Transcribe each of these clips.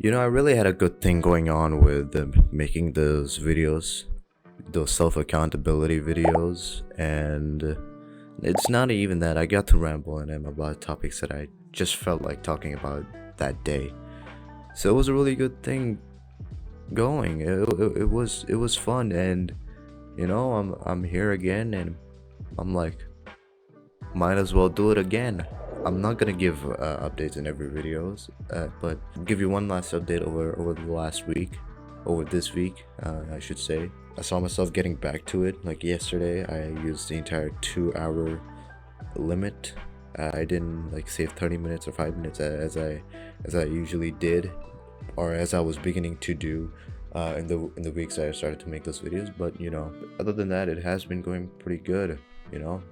I really had a good thing going on with making those videos, those self accountability videos, and it's not even that I got to ramble on them about topics that I just felt like talking about that day. So it was a really good thing going. It was fun, and I'm here again, and I'm like, might as well do it again. I'm not gonna give updates in every videos, but give you one last update over the last week, over this week, I should say. I saw myself getting back to it. Like yesterday, I used the entire 2 hour limit. I didn't like save 30 minutes or 5 minutes as I usually did, or as I was beginning to do in the weeks I started to make those videos. But other than that, it has been going pretty good. You know,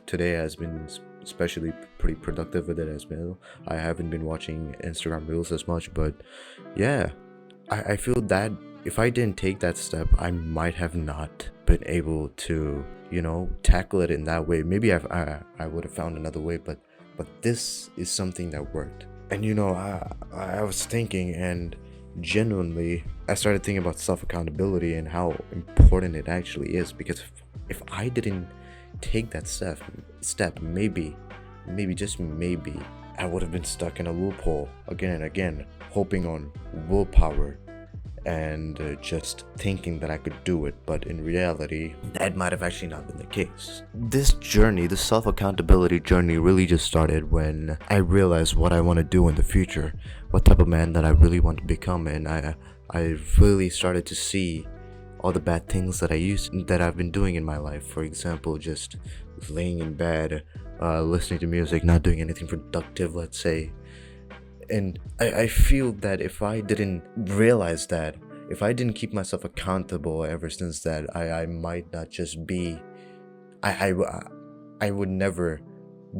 today has been especially pretty productive with it as well. I haven't been watching Instagram Reels as much, but yeah, I feel that if I didn't take that step, I might have not been able to, tackle it in that way. Maybe I would have found another way, but this is something that worked. And I was thinking, and genuinely, I started thinking about self accountability and how important it actually is. Because if I didn't take that step, maybe just maybe, I would have been stuck in a loophole again and again, hoping on willpower and just thinking that I could do it. But in reality, that might have actually not been the case. This journey, the self accountability journey, really just started when I realized what I want to do in the future, what type of man that I really want to become. And I really started to see all the bad things that I've been doing in my life. For example, just laying in bed, listening to music, not doing anything productive, let's say. And I feel that if I didn't realize that, if I didn't keep myself accountable ever since that, I might not just be, I would never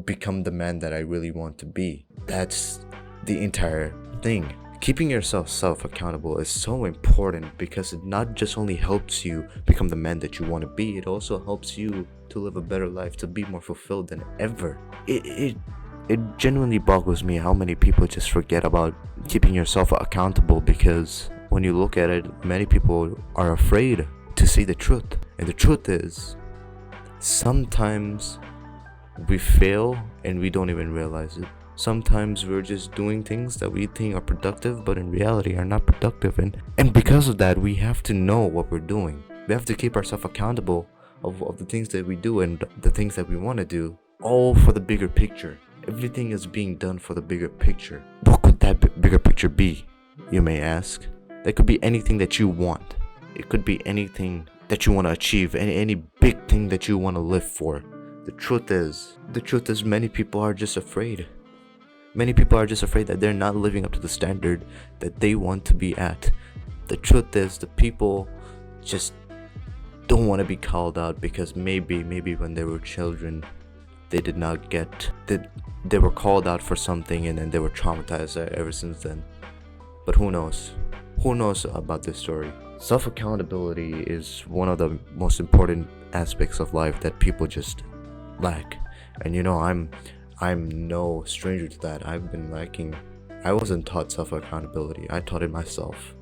become the man that I really want to be. That's the entire thing. Keeping yourself self-accountable is so important because it not just only helps you become the man that you want to be, it also helps you to live a better life, to be more fulfilled than ever. It genuinely boggles me how many people just forget about keeping yourself accountable, because when you look at it, many people are afraid to see the truth. And the truth is, sometimes we fail and we don't even realize it. Sometimes we're just doing things that we think are productive, but in reality are not productive. And because of that, we have to know what we're doing. We have to keep ourselves accountable of the things that we do and the things that we want to do, all for the bigger picture. Everything is being done for the bigger picture. What could that bigger picture be, you may ask? That could be anything that you want. It could be anything that you want to achieve, any big thing that you want to live for. The truth is many people are just afraid. Many people are just afraid that they're not living up to the standard that they want to be at. The truth is, the people just don't want to be called out because maybe when they were children, they did not get that. They were called out for something and then they were traumatized ever since then. But who knows? Who knows about this story? Self accountability is one of the most important aspects of life that people just lack. And I'm no stranger to that. I've been lacking. I wasn't taught self accountability. I taught it myself.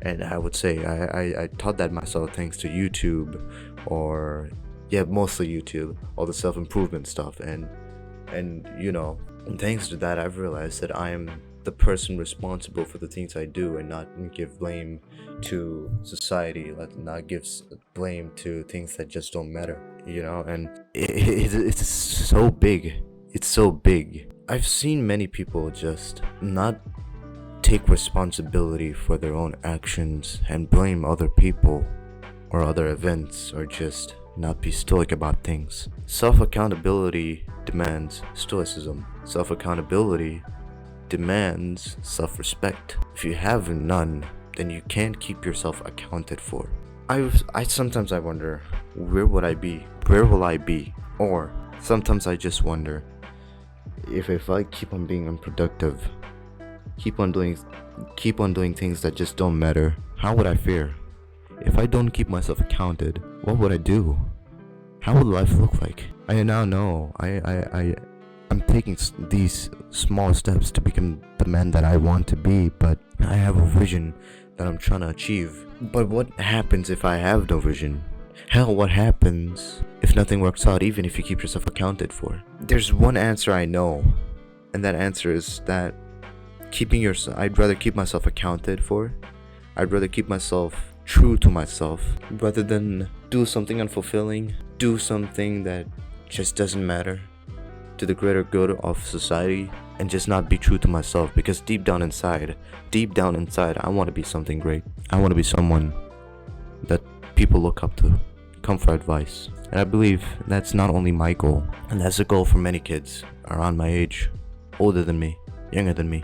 And I would say I taught that myself thanks to YouTube, or mostly YouTube, all the self improvement stuff. And thanks to that, I've realized that I am the person responsible for the things I do, and not give blame to society, not give blame to things that just don't matter, and it's so big. It's so big. I've seen many people just not take responsibility for their own actions and blame other people or other events, or just not be stoic about things. Self-accountability demands stoicism. Self-accountability demands self-respect. If you have none, then you can't keep yourself accounted for. I sometimes wonder, where would I be? Where will I be? Or sometimes I just wonder, if I keep on being unproductive, keep on doing things that just don't matter, how would I fare? If I don't keep myself accounted, what would I do? How would life look like? I now know. I'm taking these small steps to become the man that I want to be, but I have a vision that I'm trying to achieve. But what happens if I have no vision? Hell, what happens if nothing works out, even if you keep yourself accounted for? There's one answer I know, and that answer is that I'd rather keep myself accounted for. I'd rather keep myself true to myself rather than do something unfulfilling, do something that just doesn't matter to the greater good of society, and just not be true to myself. Because deep down inside, I want to be something great. I want to be someone that people look up to, come for advice. And I believe that's not only my goal, and that's a goal for many kids around my age, older than me, younger than me,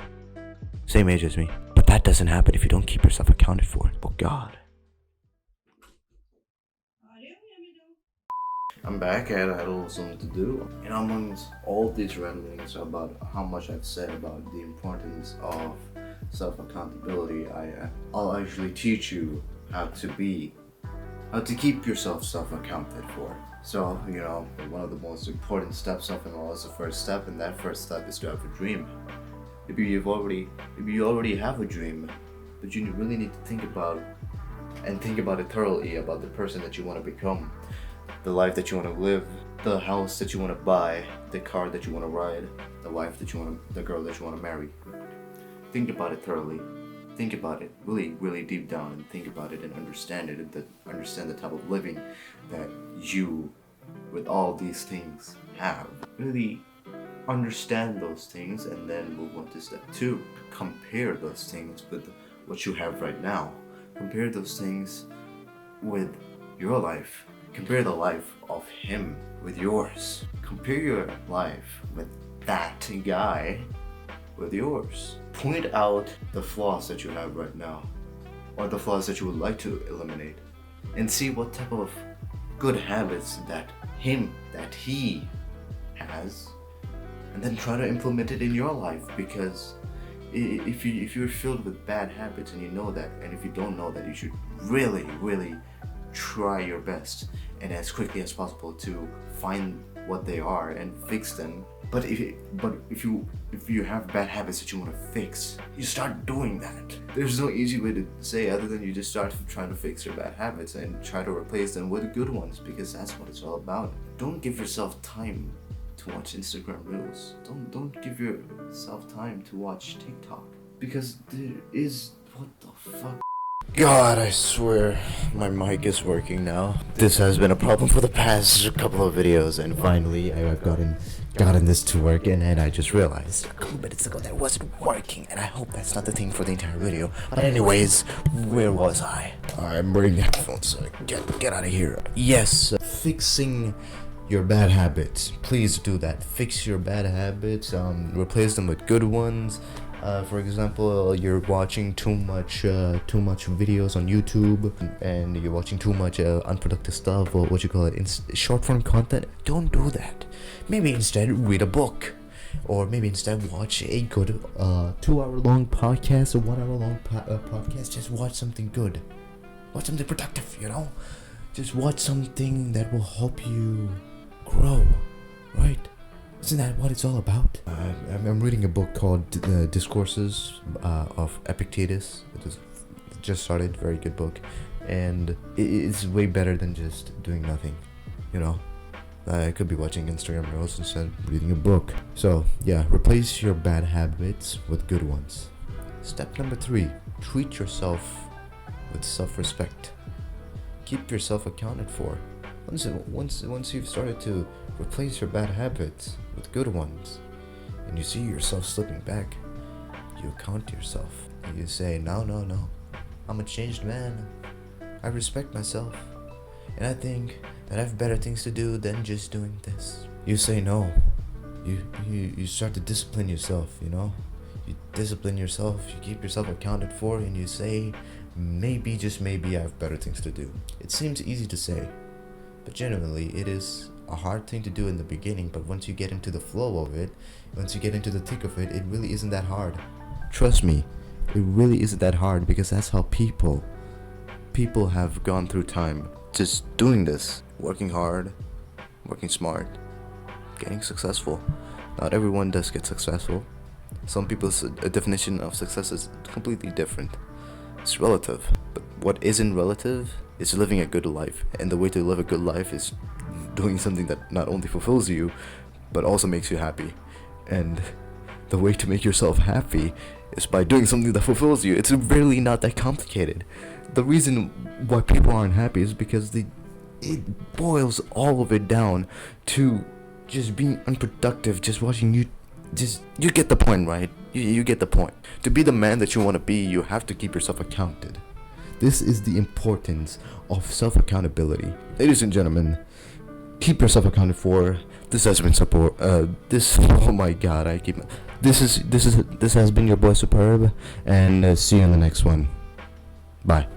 same age as me. But that doesn't happen if you don't keep yourself accounted for. Oh God. I'm back. I had a little something to do. And amongst all these ramblings about how much I've said about the importance of self-accountability, I'll actually teach you how to keep yourself self-accounted for. So, one of the most important steps of it all is the first step, and that first step is to have a dream. Maybe you already have a dream, but you really need to think about it thoroughly, about the person that you want to become, the life that you want to live, the house that you want to buy, the car that you want to ride, the girl that you want to marry. Think about it thoroughly. Think about it really, really deep down, and think about it and understand it, and understand the type of living that you, with all these things, have. Really understand those things, and then move on to step 2. Compare those things with what you have right now. Compare those things with your life. Compare the life of him with yours. Compare your life with that guy with yours. Point out the flaws that you have right now, or the flaws that you would like to eliminate, and see what type of good habits that he has, and then try to implement it in your life. Because if you're filled with bad habits and you know that, and if you don't know that, you should really, really try your best and as quickly as possible to find what they are and fix them. But if you have bad habits that you want to fix, you start doing that. There's no easy way to say other than you just start trying to fix your bad habits and try to replace them with good ones, because that's what it's all about. Don't give yourself time to watch Instagram Reels. Don't give yourself time to watch TikTok, because what the fuck? God, I swear, my mic is working now. This has been a problem for the past couple of videos, and finally I've gotten this to work, and I just realized a couple minutes ago that it wasn't working, and I hope that's not the thing for the entire video. But anyways, where was I? I'm wearing headphones, so get out of here. Yes, fixing your bad habits. Please do that. Fix your bad habits. Replace them with good ones. For example, you're watching too much videos on YouTube, and you're watching too much unproductive stuff, or short form content. Don't do that. Maybe instead read a book, or maybe instead watch a good 2-hour-long podcast or 1-hour-long podcast. Just watch something good. Watch something productive. Just watch something that will help you grow. Right? Isn't that what it's all about? I'm reading a book called Discourses of Epictetus. It just started, very good book, and it's way better than just doing nothing. I could be watching Instagram Reels instead of reading a book. So yeah, replace your bad habits with good ones. Step number 3: treat yourself with self-respect. Keep yourself accounted for. Once you've started to replace your bad habits with good ones, and you see yourself slipping back, you account yourself, and you say, no, I'm a changed man. I respect myself, and I think that I have better things to do than just doing this. You say no. You start to discipline yourself. You discipline yourself, you keep yourself accounted for, and you say, maybe, just maybe, I have better things to do. It seems easy to say, but genuinely, it is a hard thing to do in the beginning. But once you get into the flow of it, once you get into the thick of it, it really isn't that hard. Trust me, it really isn't that hard, because that's how people have gone through time. Just doing this, working hard, working smart, getting successful. Not everyone does get successful. Some people's definition of success is completely different. It's relative. But what isn't relative is living a good life. And the way to live a good life is doing something that not only fulfills you, but also makes you happy. And the way to make yourself happy is by doing something that fulfills you. It's really not that complicated. The reason why people aren't happy is because it boils all of it down to just being unproductive, just watching you. You get the point, right? You get the point. To be the man that you want to be, you have to keep yourself accounted. This is the importance of self-accountability. Ladies and gentlemen, keep yourself accounted for. This has been oh my god, this has been your boy Superb, and see you in the next one. Bye.